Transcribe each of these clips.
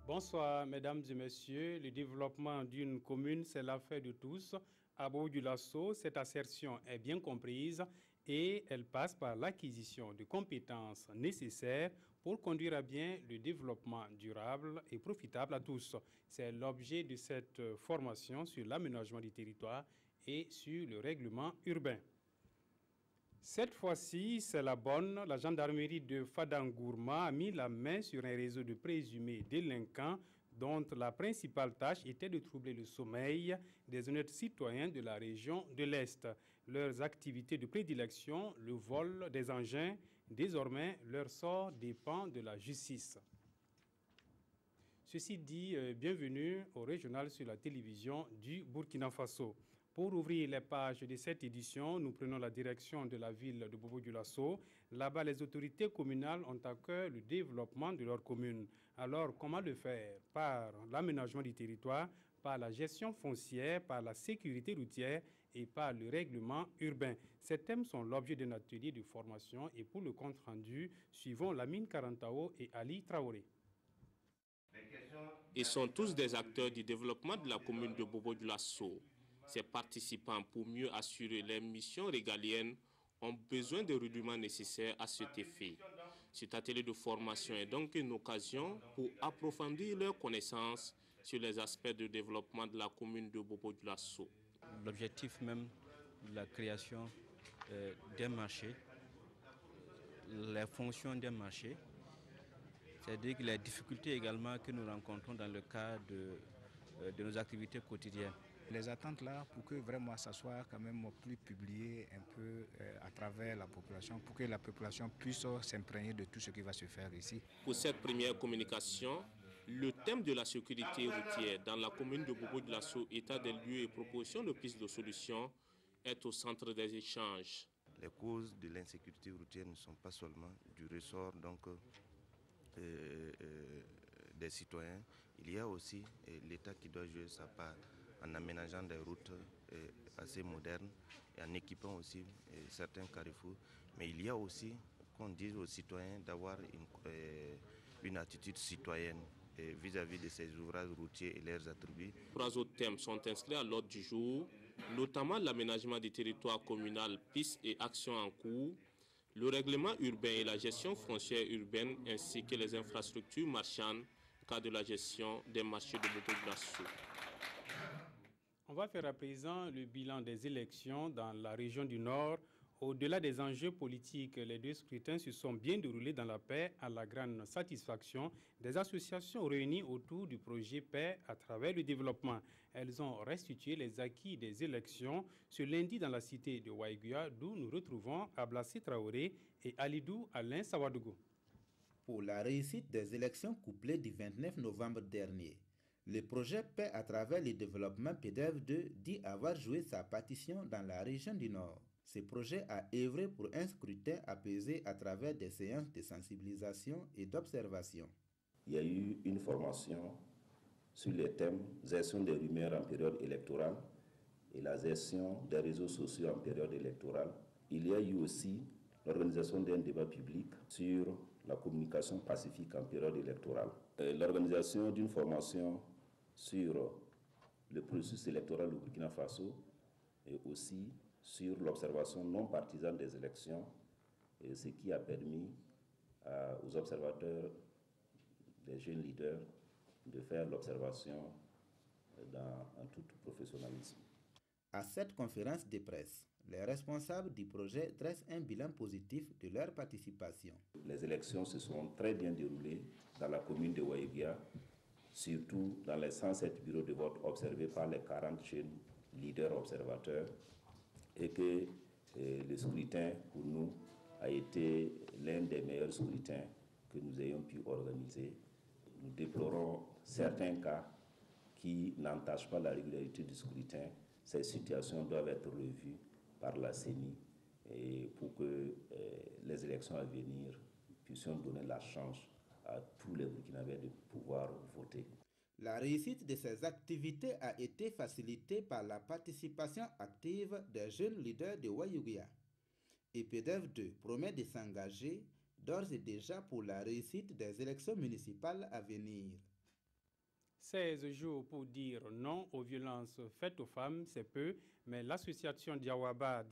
Bonsoir, mesdames et messieurs. Le développement d'une commune, c'est l'affaire de tous. À Bobo-Dioulasso, cette assertion est bien comprise et elle passe par l'acquisition de compétences nécessaires pour conduire à bien le développement durable et profitable à tous. C'est l'objet de cette formation sur l'aménagement du territoire et sur le règlement urbain. Cette fois-ci, c'est la bonne. La gendarmerie de Fadangourma a mis la main sur un réseau de présumés délinquants dont la principale tâche était de troubler le sommeil des honnêtes citoyens de la région de l'Est. Leurs activités de prédilection, le vol des engins, désormais leur sort dépend de la justice. Ceci dit, bienvenue au régional sur la télévision du Burkina Faso. Pour ouvrir les pages de cette édition, nous prenons la direction de la ville de Bobo-Dioulasso. Là-bas, les autorités communales ont à cœur le développement de leur commune. Alors, comment le faire? Par l'aménagement du territoire, par la gestion foncière, par la sécurité routière et par le règlement urbain. Ces thèmes sont l'objet d'un atelier de formation et pour le compte-rendu, suivons Lamine Karantao et Ali Traoré. Ils sont tous des acteurs du développement de la commune de Bobo-Dioulasso. Ces participants, pour mieux assurer leurs missions régaliennes, ont besoin des rudiments nécessaires à cet effet. Cet atelier de formation est donc une occasion pour approfondir leurs connaissances sur les aspects de développement de la commune de Bobo-Dioulasso. L'objectif même de la création d'un marché, les fonctions d'un marché, c'est-à-dire que les difficultés également que nous rencontrons dans le cadre de nos activités quotidiennes. Les attentes là, pour que vraiment ça soit quand même plus publié un peu à travers la population, pour que la population puisse s'imprégner de tout ce qui va se faire ici. Pour cette première communication, le thème de la sécurité routière dans la commune de Bobo-Dioulasso, état des lieux et propositions de pistes de solutions, est au centre des échanges. Les causes de l'insécurité routière ne sont pas seulement du ressort des citoyens. Il y a aussi l'État qui doit jouer sa part en aménageant des routes assez modernes et en équipant aussi certains carrefours. Mais il y a aussi qu'on dise aux citoyens d'avoir une attitude citoyenne vis-à-vis de ces ouvrages routiers et leurs attributs. 3 autres thèmes sont inscrits à l'ordre du jour, notamment l'aménagement du territoire communal, pistes et actions en cours, le règlement urbain et la gestion foncière urbaine, ainsi que les infrastructures marchandes, cas de la gestion des marchés de Bobo-Dioulasso. On va faire à présent le bilan des élections dans la région du Nord. Au-delà des enjeux politiques, les deux scrutins se sont bien déroulés dans la paix à la grande satisfaction des associations réunies autour du projet Paix à travers le développement. Elles ont restitué les acquis des élections ce lundi dans la cité de Waïguya, d'où nous retrouvons Ablassi Traoré et Alidou Alain Sawadougou. Pour la réussite des élections couplées du 29 novembre dernier, le projet Paix à travers le développement PDF2 dit avoir joué sa partition dans la région du Nord. Ce projet a œuvré pour un scrutin apaisé à travers des séances de sensibilisation et d'observation. Il y a eu une formation sur les thèmes gestion des rumeurs en période électorale et la gestion des réseaux sociaux en période électorale. Il y a eu aussi l'organisation d'un débat public sur la communication pacifique en période électorale. L'organisation d'une formation sur le processus électoral au Burkina Faso et aussi sur l'observation non partisane des élections, et ce qui a permis aux observateurs, des jeunes leaders, de faire l'observation en tout professionnalisme. À cette conférence de presse, les responsables du projet dressent un bilan positif de leur participation. Les élections se sont très bien déroulées dans la commune de Waïguya, surtout dans les 107 bureaux de vote observés par les 40 jeunes leaders observateurs, et que le scrutin pour nous a été l'un des meilleurs scrutins que nous ayons pu organiser. Nous déplorons certains cas qui n'entachent pas la régularité du scrutin. Ces situations doivent être revues par la CENI et pour que les élections à venir puissions donner la chance à tous les Burkinabés de pouvoir voter. La réussite de ces activités a été facilitée par la participation active des jeunes leaders de Waïguya. Et PDF2 promet de s'engager d'ores et déjà pour la réussite des élections municipales à venir. 16 jours pour dire non aux violences faites aux femmes, c'est peu, mais l'association Diawaba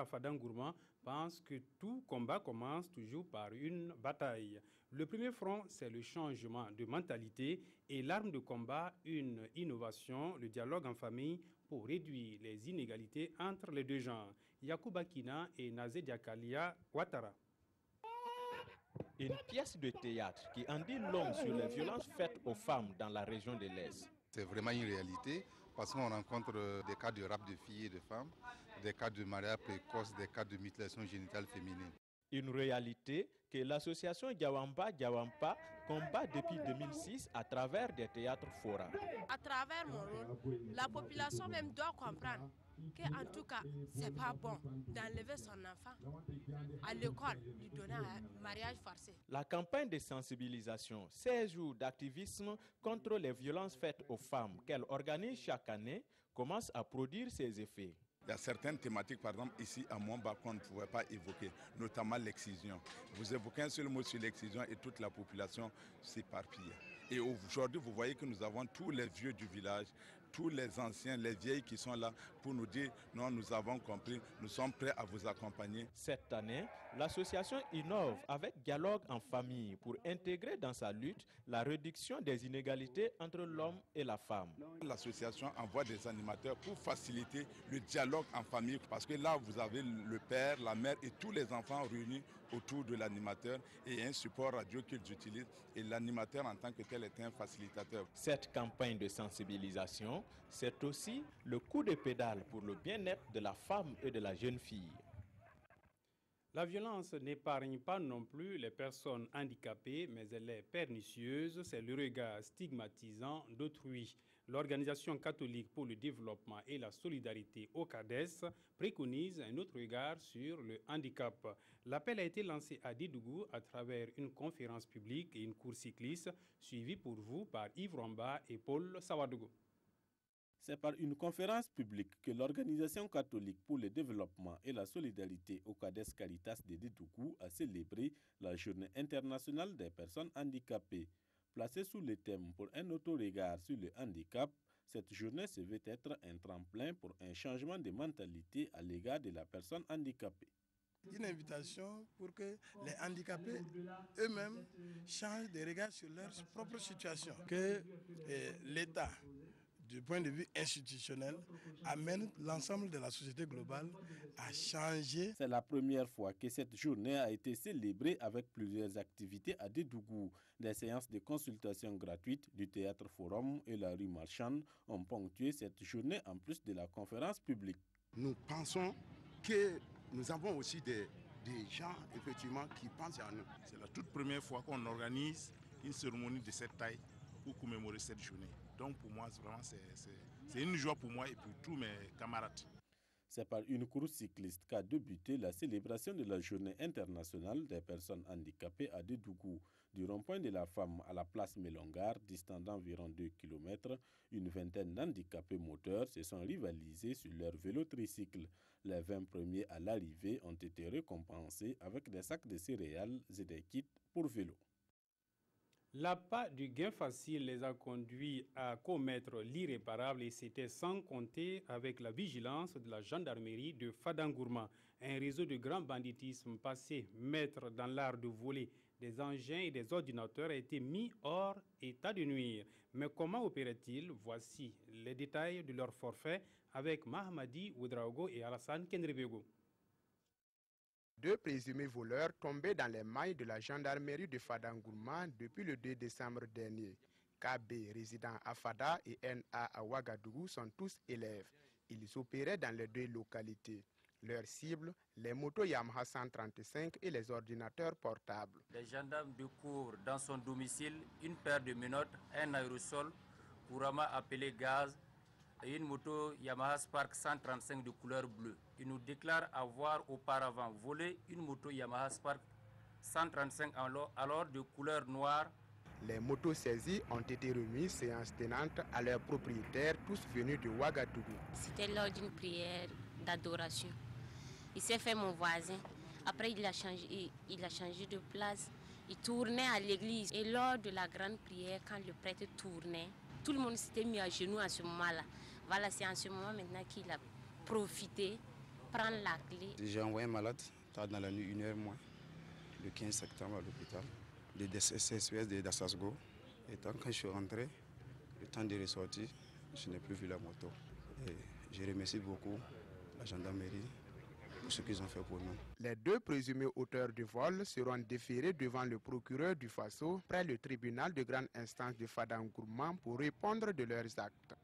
à Fadangourma pense que tout combat commence toujours par une bataille. Le premier front, c'est le changement de mentalité et l'arme de combat, une innovation, le dialogue en famille pour réduire les inégalités entre les deux genres. Yacouba Kina et Nazé Diakalia Ouattara. Une pièce de théâtre qui en dit long sur les violences faites aux femmes dans la région de l'Est. C'est vraiment une réalité parce qu'on rencontre des cas de rape de filles et de femmes, des cas de mariage précoce, des cas de mutilation génitale féminine. Une réalité que l'association Diawampa combat depuis 2006 à travers des théâtres forats. À travers mon rôle, la population même doit comprendre qu'en tout cas, c'est pas bon d'enlever son enfant à l'école, lui donner un mariage forcé. La campagne de sensibilisation, 16 jours d'activisme contre les violences faites aux femmes qu'elle organise chaque année, commence à produire ses effets. Il y a certaines thématiques, par exemple, ici à Montbas, qu'on ne pouvait pas évoquer, notamment l'excision. Vous évoquez un seul mot sur l'excision et toute la population s'éparpille. Et aujourd'hui, vous voyez que nous avons tous les vieux du village, tous les anciens, les vieilles qui sont là pour nous dire « Non, nous avons compris, nous sommes prêts à vous accompagner ». Cette année, l'association innove avec Dialogue en famille pour intégrer dans sa lutte la réduction des inégalités entre l'homme et la femme. L'association envoie des animateurs pour faciliter le dialogue en famille parce que là, vous avez le père, la mère et tous les enfants réunis autour de l'animateur et un support radio qu'ils utilisent et l'animateur en tant que tel est un facilitateur. Cette campagne de sensibilisation, c'est aussi le coup de pédale pour le bien-être de la femme et de la jeune fille. La violence n'épargne pas non plus les personnes handicapées, mais elle est pernicieuse, c'est le regard stigmatisant d'autrui. L'Organisation catholique pour le développement et la solidarité au CADES préconise un autre regard sur le handicap. L'appel a été lancé à Dédougou à travers une conférence publique et une course cycliste suivie pour vous par Yves Romba et Paul Sawadogo. C'est par une conférence publique que l'Organisation catholique pour le développement et la solidarité au CADES Caritas de Dédougou a célébré la Journée internationale des personnes handicapées. Placée sous le thème pour un auto-regard sur le handicap, cette journée se veut être un tremplin pour un changement de mentalité à l'égard de la personne handicapée. Une invitation pour que les handicapés eux-mêmes changent de regard sur leur propre situation, que l'État, du point de vue institutionnel, amène l'ensemble de la société globale à changer. C'est la première fois que cette journée a été célébrée avec plusieurs activités à Dédougou. Des séances de consultation gratuites du Théâtre Forum et la rue Marchande ont ponctué cette journée en plus de la conférence publique. Nous pensons que nous avons aussi des gens effectivement qui pensent à nous. C'est la toute première fois qu'on organise une cérémonie de cette taille pour commémorer cette journée. Donc pour moi, vraiment, c'est une joie pour moi et pour tous mes camarades. C'est par une course cycliste qu'a débuté la célébration de la Journée internationale des personnes handicapées à Dédougou. Du rond-point de la Femme à la place Mélongar, distant d'environ 2 km, une vingtaine d'handicapés moteurs se sont rivalisés sur leur vélo tricycle. Les 20 premiers à l'arrivée ont été récompensés avec des sacs de céréales et des kits pour vélo. L'appât du gain facile les a conduits à commettre l'irréparable et c'était sans compter avec la vigilance de la gendarmerie de Fadangourma. Un réseau de grand banditisme passé maître dans l'art de voler des engins et des ordinateurs a été mis hors état de nuire. Mais comment opérait-il? Voici les détails de leur forfait avec Mahamadi Ouedraogo et Alassane Kendrebego. Deux présumés voleurs tombés dans les mailles de la gendarmerie de Fadangourma depuis le 2 décembre dernier. KB, résident à Fada, et NA à Ouagadougou sont tous élèves. Ils opéraient dans les deux localités. Leur cible, les motos Yamaha 135 et les ordinateurs portables. Les gendarmes découvrent dans son domicile une paire de menottes, un aérosol, couramment appelé gaz, et une moto Yamaha Spark 135 de couleur bleue. Il nous déclare avoir auparavant volé une moto Yamaha Spark 135 alors de couleur noire. Les motos saisies ont été remises séance tenante à leurs propriétaires, tous venus de Ouagadougou. C'était lors d'une prière d'adoration. Il s'est fait mon voisin. Après, il a changé de place. Il tournait à l'église. Et lors de la grande prière, quand le prêtre tournait, Tout le monde s'était mis à genoux à ce moment-là. Voilà, c'est en ce moment maintenant qu'il a profité, prendre la clé. J'ai envoyé un malade, dans la nuit, 1h moins, le 15 septembre à l'hôpital, de DCSS de Dassasgo. Et tant que je suis rentré, le temps de ressortir, je n'ai plus vu la moto. Et je remercie beaucoup la gendarmerie pour ce qu'ils ont fait pour nous. Les 2 présumés auteurs du vol seront déférés devant le procureur du Faso près le tribunal de grande instance de Fadangourmand pour répondre de leurs actes.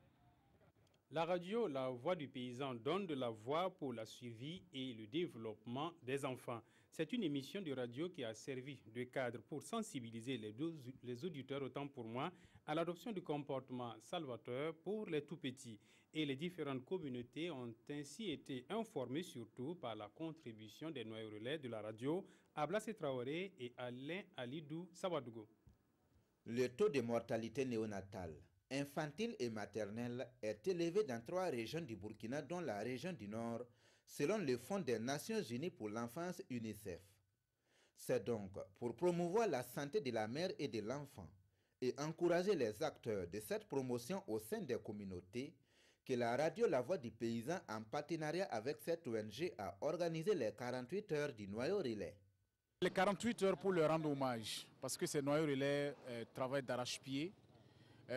La radio, la voix du paysan, donne de la voix pour la suivi et le développement des enfants. C'est une émission de radio qui a servi de cadre pour sensibiliser les auditeurs, autant pour moi, à l'adoption du comportement salvateur pour les tout-petits. Et les différentes communautés ont ainsi été informées surtout par la contribution des noyaux relais de la radio, Ablassé Traoré et Alain Alidou Sawadougou. Le taux de mortalité néonatale, infantile et maternelle est élevé dans 3 régions du Burkina, dont la région du Nord, selon le Fonds des Nations Unies pour l'enfance UNICEF. C'est donc pour promouvoir la santé de la mère et de l'enfant et encourager les acteurs de cette promotion au sein des communautés que la radio La Voix du Paysan, en partenariat avec cette ONG, a organisé les 48 heures du noyau relais. Les 48 heures pour leur rendre hommage, parce que ces noyaux relais travaillent d'arrache-pied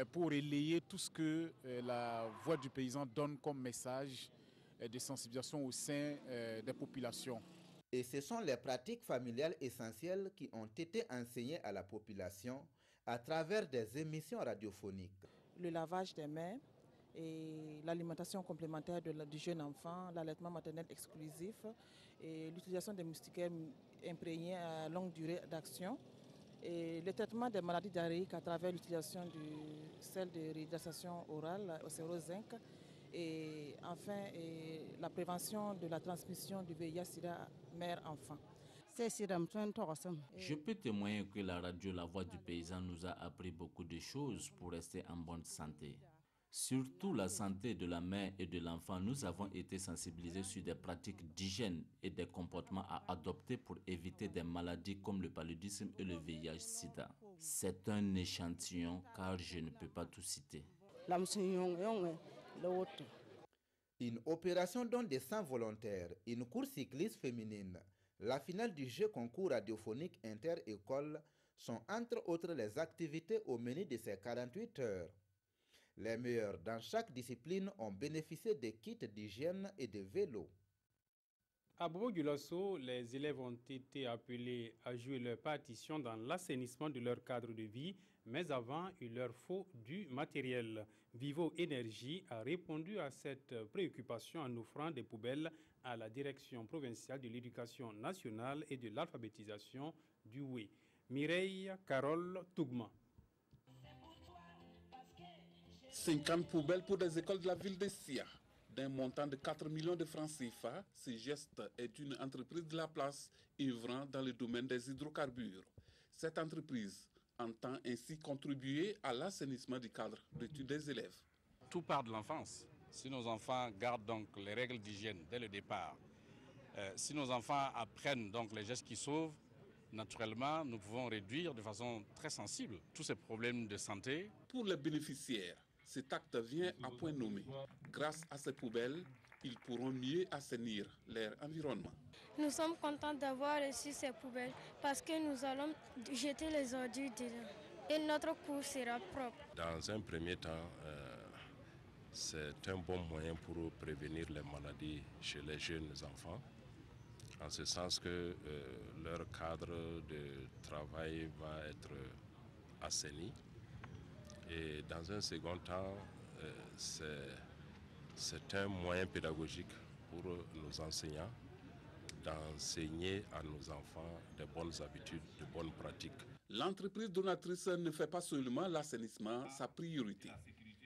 pour relayer tout ce que la Voix du Paysan donne comme message de sensibilisation au sein des populations. Et ce sont les pratiques familiales essentielles qui ont été enseignées à la population à travers des émissions radiophoniques. Le lavage des mains et l'alimentation complémentaire du jeune enfant, l'allaitement maternel exclusif et l'utilisation des moustiquaires imprégnés à longue durée d'action et le traitement des maladies diarrhéiques à travers l'utilisation du sel de réhydratation orale au sirop zinc et enfin la prévention de la transmission du VIH-Sida mère-enfant. Je peux témoigner que la radio La Voix du Paysan nous a appris beaucoup de choses pour rester en bonne santé. Surtout la santé de la mère et de l'enfant, nous avons été sensibilisés sur des pratiques d'hygiène et des comportements à adopter pour éviter des maladies comme le paludisme et le VIH-Sida. C'est un échantillon car je ne peux pas tout citer. Une opération dont des 100 volontaires, une course cycliste féminine, la finale du jeu concours radiophonique inter-école sont entre autres les activités au menu de ces 48 heures. Les meilleurs dans chaque discipline ont bénéficié des kits d'hygiène et de vélos. À Bobo-Dioulasso, les élèves ont été appelés à jouer leur partition dans l'assainissement de leur cadre de vie, mais avant, il leur faut du matériel. Vivo Énergie a répondu à cette préoccupation en offrant des poubelles à la Direction provinciale de l'éducation nationale et de l'alphabétisation du WE. Mireille Carole Tougma. 50 poubelles pour des écoles de la ville de Sia. D'un montant de 4 millions de francs CFA, ce geste est une entreprise de la place œuvrant dans le domaine des hydrocarbures. Cette entreprise entend ainsi contribuer à l'assainissement du cadre d'études des élèves. Tout part de l'enfance. Si nos enfants gardent donc les règles d'hygiène dès le départ, si nos enfants apprennent donc les gestes qui sauvent, naturellement, nous pouvons réduire de façon très sensible tous ces problèmes de santé. Pour les bénéficiaires, cet acte vient à point nommé. Grâce à ces poubelles, ils pourront mieux assainir leur environnement. Nous sommes contents d'avoir reçu ces poubelles parce que nous allons jeter les ordures dedans et notre cours sera propre. Dans un premier temps, c'est un bon moyen pour prévenir les maladies chez les jeunes enfants, en ce sens que leur cadre de travail va être assaini. Et dans un second temps, c'est un moyen pédagogique pour nos enseignants d'enseigner à nos enfants de bonnes habitudes, de bonnes pratiques. L'entreprise donatrice ne fait pas seulement l'assainissement sa priorité.